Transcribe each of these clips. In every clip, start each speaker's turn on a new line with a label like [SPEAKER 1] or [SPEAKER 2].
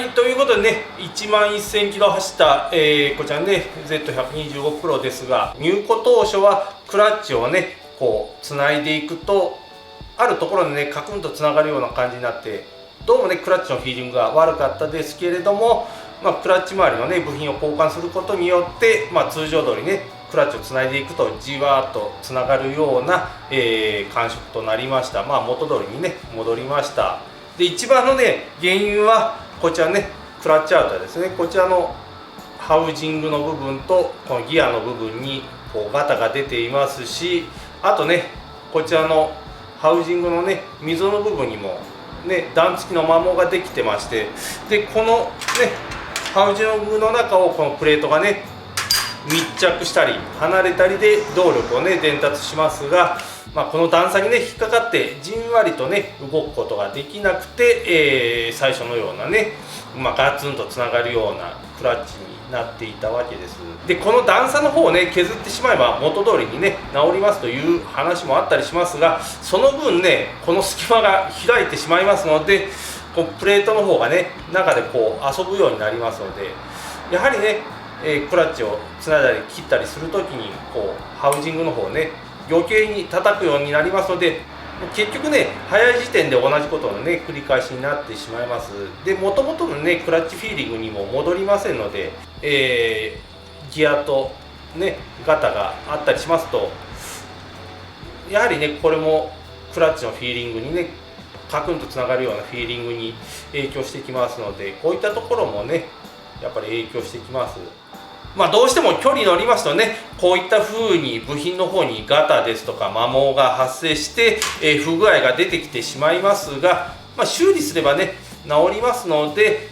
[SPEAKER 1] はい、ということでね、1万1000キロ走った、こちらね、Z125 プロですが、入庫当初はクラッチをね、こう、つないでいくと、あるところでね、カクンとつながるような感じになって、どうもね、クラッチのフィーリングが悪かったですけれども、クラッチ周りのね、部品を交換することによって、通常通りね、クラッチをつないでいくとじわーっとつながるような、感触となりました。元通りにね、戻りました。で、一番のね、原因は、こちらね、クラッチアウターですね。こちらのハウジングの部分と、このギアの部分に、こう、ガタが出ていますし、あとね、こちらのハウジングのね、溝の部分にも、ね、段付きの摩耗ができてまして、で、このね、ハウジングの中をこのプレートがね、密着したり離れたりで動力をね伝達しますが、この段差にね引っかかってじんわりとね動くことができなくて、最初のようなね、ガツンとつながるようなクラッチになっていたわけです。で、この段差の方をね削ってしまえば元通りにね治りますという話もあったりしますが、その分ねこの隙間が開いてしまいますので、こうプレートの方がね中でこう遊ぶようになりますので、やはりねクラッチをつないだり切ったりするときにこうハウジングの方をね余計に叩くようになりますので、結局ね早い時点で同じことのね繰り返しになってしまいます。で、もともとのねクラッチフィーリングにも戻りませんので、ギアとねガタがあったりしますと、やはりねこれもクラッチのフィーリングにねカクンとつながるようなフィーリングに影響してきますので、こういったところもねやっぱり影響してきます。どうしても距離乗りますとね、こういった風に部品の方にガタですとか摩耗が発生して、不具合が出てきてしまいますが、修理すればね治りますので、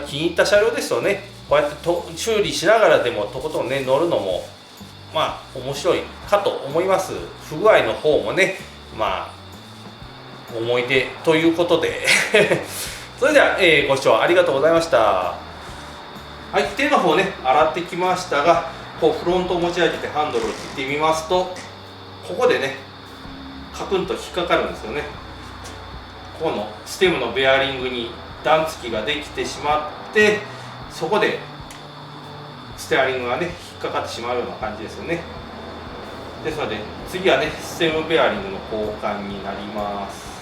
[SPEAKER 1] 気に入った車両ですとねこうやって修理しながらでもとことんね乗るのも面白いかと思います。不具合の方もね思い出ということでそれでは、ご視聴ありがとうございました。はい、手の方ね洗ってきましたが、こうフロントを持ち上げてハンドルを切ってみますと、ここでねカクンと引っかかるんですよね。ここのステムのベアリングに段付きができてしまって、そこでステアリングがね引っかかってしまうような感じですよね。ですので次はねステムベアリングの交換になります。